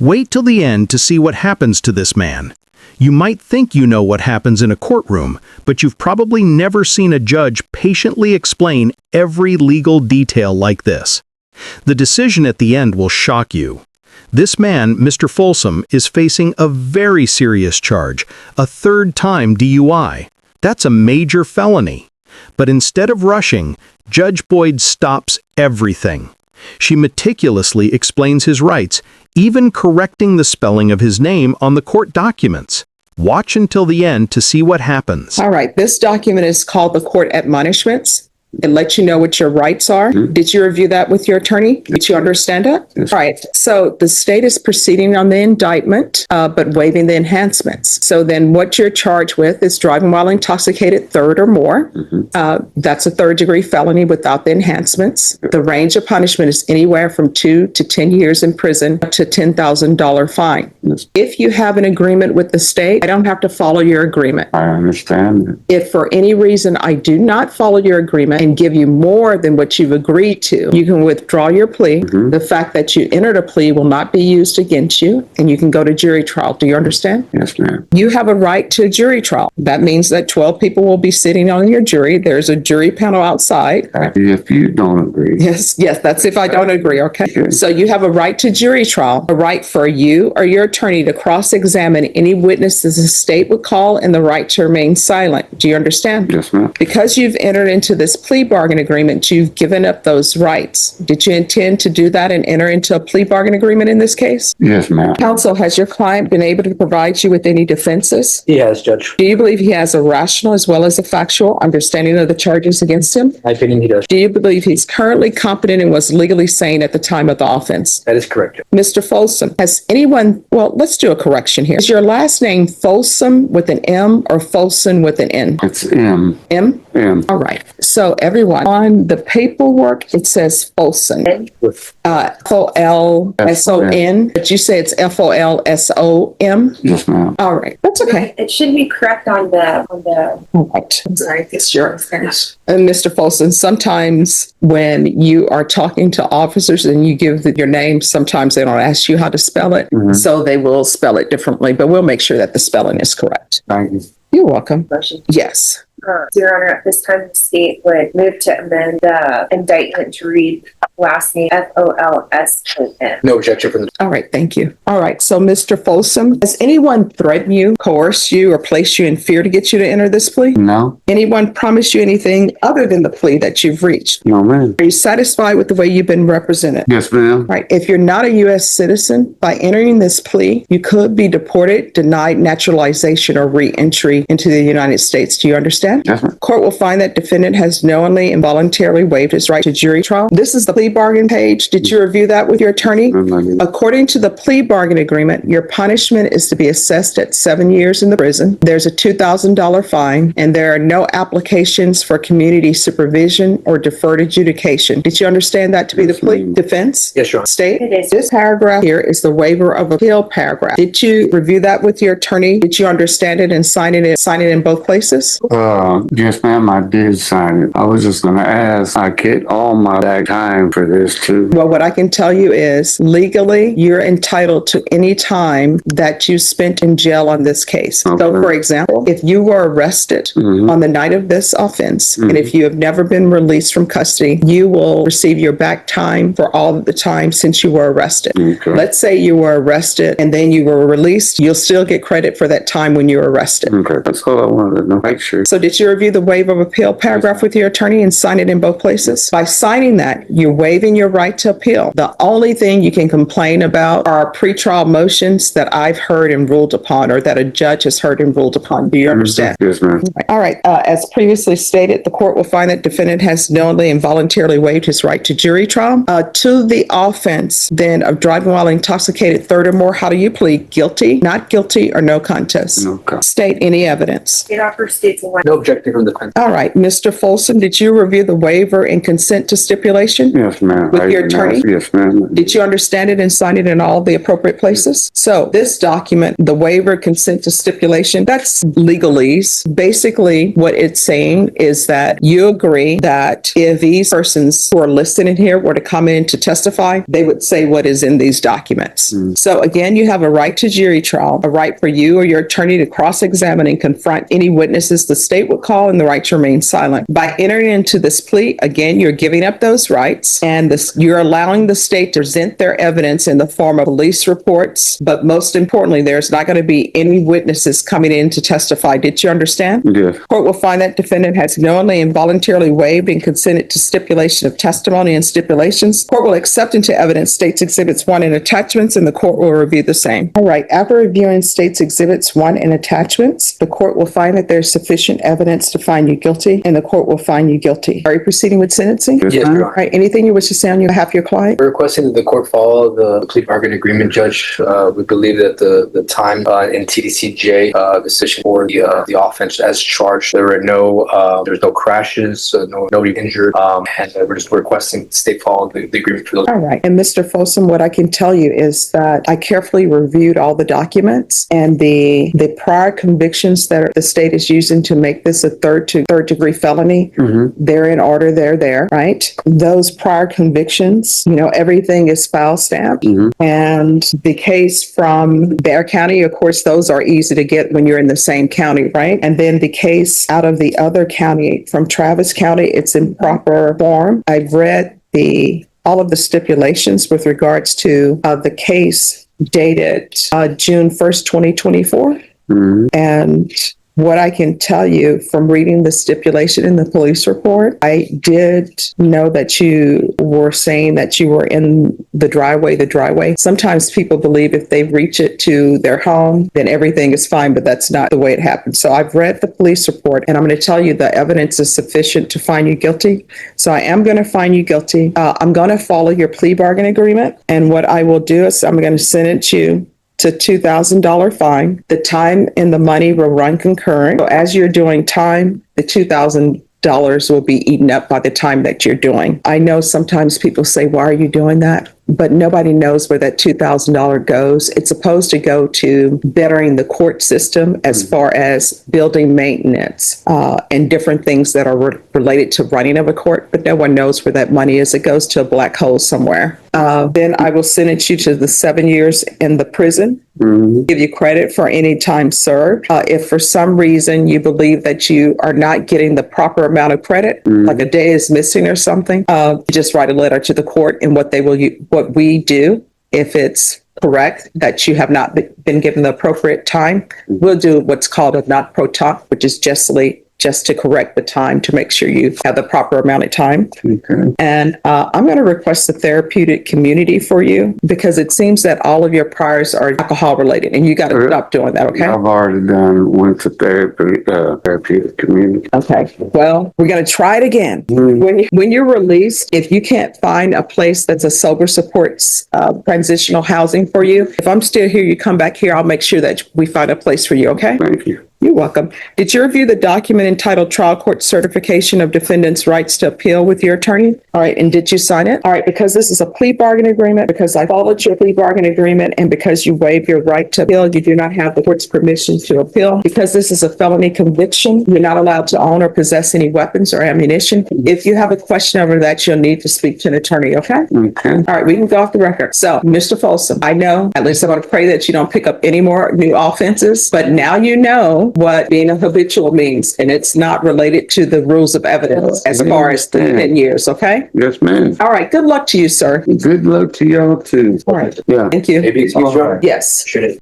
Wait till the end to see what happens to this man. You might think you know what happens in a courtroom, but you've probably never seen a judge patiently explain every legal detail like this. The decision at the end will shock you. This man, Mr. Folsom, is facing a very serious charge, a third-time DUI. That's a major felony. But instead of rushing, Judge Boyd stops everything. She meticulously explains his rights, even correcting the spelling of his name on the court documents. Watch until the end to see what happens. All right, this document is called the Court Admonishments. It lets you know what your rights are. Did you review that with your attorney? Did you understand it? Yes. All right. So the state is proceeding on the indictment, but waiving the enhancements. So then what you're charged with is driving while intoxicated, third or more. That's a third-degree felony without the enhancements. The range of punishment is anywhere from 2 to 10 years in prison to $10,000 fine. Yes. If you have an agreement with the state, I don't have to follow your agreement. I understand. If for any reason I do not follow your agreement and give you more than what you've agreed to, you can withdraw your plea. The fact that you entered a plea will not be used against you, and you can go to jury trial. Do you understand? Yes, ma'am. You have a right to a jury trial. That means that 12 people will be sitting on your jury. There's a jury panel outside. If you don't agree. Yes, that's if I don't agree, okay? So you have a right to jury trial, a right for you or your attorney to cross-examine any witnesses the state would call, and the right to remain silent. Do you understand? Yes, ma'am. Because you've entered into this plea bargain agreement, you've given up those rights. Did you intend to do that and enter into a plea bargain agreement in this case? Yes, ma'am. Counsel, has your client been able to provide you with any defenses? He has, Judge. Do you believe he has a rational as well as a factual understanding of the charges against him? My opinion, he does. Do you believe he's currently competent and was legally sane at the time of the offense? That is correct, Judge. Mr. Folsom, has anyone, well, let's do a correction here. Is your last name Folsom with an M or Folsom with an N? It's M. M? M. All right. So everyone, on the paperwork, it says Folsom. With Folson, but you say it's Folsom? Yes, ma'am. All right. That's okay. It should be correct on the. All right. I'm sorry. It's yours. And Mr. Folsom, sometimes when you are talking to officers and you give your name, sometimes they don't ask you how to spell it. So they will spell it differently, but we'll make sure that the spelling is correct. Thank you. You're welcome. Motion. Yes. Your Honor, at this time, the state would move to amend the indictment to read last name Folson. No objection from the. All right. Thank you. All right. So, Mr. Folsom, has anyone threatened you, coerced you, or placed you in fear to get you to enter this plea? No. Anyone promised you anything other than the plea that you've reached? No, ma'am. Are you satisfied with the way you've been represented? Yes, ma'am. Right. If you're not a U.S. citizen, by entering this plea, you could be deported, denied naturalization, or re-entry into the United States. Do you understand? Yes, ma'am. Court will find that defendant has knowingly and voluntarily waived his right to jury trial. This is the plea bargain page. Did you review that with your attorney? According to the plea bargain agreement, your punishment is to be assessed at 7 years in the prison. There's a $2,000 fine, and there are no applications for community supervision or deferred adjudication. Did you understand that to be the plea? Defense? Yes, Your Honor. State? It is. This paragraph here is the waiver of appeal paragraph. Did you review that with your attorney? Did you understand it and sign it in both places? Yes, ma'am, I did sign it. I was just going to ask, I get all my back time for this too. Well, what I can tell you is legally, you're entitled to any time that you spent in jail on this case. Okay. So, for example, if you were arrested on the night of this offense, and if you have never been released from custody, you will receive your back time for all of the time since you were arrested. Okay. Let's say you were arrested and then you were released, you'll still get credit for that time when you were arrested. Okay, that's all I wanted to know. Make sure. So did you review the waiver of appeal paragraph with your attorney and sign it in both places? By signing that, you're waiving your right to appeal. The only thing you can complain about are pretrial motions that I've heard and ruled upon, or that a judge has heard and ruled upon. Do you understand? Yes, ma'am. All right. As previously stated, the court will find that defendant has knowingly and voluntarily waived his right to jury trial. To the offense, then, of driving while intoxicated, third or more, how do you plead? Guilty, not guilty, or no contest? No contest. State any evidence. It offers states a one. No objecting from the defense. All right, Mr. Folsom, did you review the waiver and consent to stipulation? Yes, ma'am. With your attorney? Yes, ma'am. Did you understand it and sign it in all the appropriate places? So this document, the waiver, consent to stipulation, that's legalese. Basically, what it's saying is that you agree that if these persons who are listed in here were to come in to testify, they would say what is in these documents. So again, you have a right to jury trial, a right for you or your attorney to cross-examine and confront any witnesses the state would call, and the right to remain silent. By entering into this plea, again, you're giving up those rights, and you're allowing the state to present their evidence in the form of police reports. But most importantly, there's not going to be any witnesses coming in to testify. Did you understand? Yes. Court will find that defendant has knowingly and voluntarily waived and consented to stipulation of testimony and stipulations. Court will accept into evidence State's Exhibits 1 and attachments, and the court will review the same. All right. After reviewing State's Exhibits 1 and attachments, the court will find that there's sufficient evidence to find you guilty, and the court will find you guilty. Are you proceeding with sentencing? Yes, Yes, ma'am. Your All Honor. right. Anything you wish to say on behalf of your client? We're requesting that the court follow the plea bargain agreement, Judge. We believe that the time in TDCJ is sufficient for the offense as charged. There's no crashes, nobody injured, and we're just requesting the state follow the agreement for those. All right. And Mr. Folsom, what I can tell you is that I carefully reviewed all the documents, and the prior convictions that the state is using to make this a third degree felony, they're in order. They're there, right? Those prior convictions, everything is file stamped. And the case from Bear County, of course, those are easy to get when you're in the same county, right? And then the case out of the other county from Travis County, it's in proper form. I've read all of the stipulations with regards to the case dated June 1st, 2024. And what I can tell you from reading the stipulation in the police report, I did know that you were saying that you were in the driveway. Sometimes people believe if they reach it to their home, then everything is fine, but that's not the way it happened. So I've read the police report, and I'm going to tell you the evidence is sufficient to find you guilty. So I am going to find you guilty. I'm going to follow your plea bargain agreement. And what I will do is I'm going to sentence you to $2,000 fine. The time and the money will run concurrent. So as you're doing time, the $2,000 will be eaten up by the time that you're doing. I know sometimes people say, why are you doing that? But nobody knows where that $2,000 goes. It's supposed to go to bettering the court system as far as building maintenance and different things that are related to running of a court, but no one knows where that money is. It goes to a black hole somewhere. Then I will sentence you to the 7 years in the prison, give you credit for any time served. If for some reason you believe that you are not getting the proper amount of credit, like a day is missing or something, you just write a letter to the court, and what we do, if it's correct that you have not been given the appropriate time, we'll do what's called a not pro tunc, which is just to correct the time to make sure you have the proper amount of time. Okay. And I'm going to request a therapeutic community for you, because it seems that all of your priors are alcohol related, and you got to stop doing that. Okay. I've already went to therapeutic community. Okay. Well, we're going to try it again. When you're released, if you can't find a place that's a sober supports transitional housing for you, if I'm still here, you come back here, I'll make sure that we find a place for you. Okay. Thank you. You're welcome. Did you review the document entitled Trial Court Certification of Defendant's Rights to Appeal with your attorney? All right. And did you sign it? All right. Because this is a plea bargain agreement, because I followed your plea bargain agreement, and because you waive your right to appeal, you do not have the court's permission to appeal. Because this is a felony conviction, you're not allowed to own or possess any weapons or ammunition. If you have a question over that, you'll need to speak to an attorney. Okay. Okay. All right. We can go off the record. So, Mr. Folsom, I know, at least I'm going to pray that you don't pick up any more new offenses, but now you know what being a habitual means, and it's not related to the rules of evidence as far as the 10 years. Okay. Yes, ma'am. All right. Good luck to you, sir. Good luck to y'all too. All right. Yeah. Thank you. Maybe excuse you. Yes. Should it?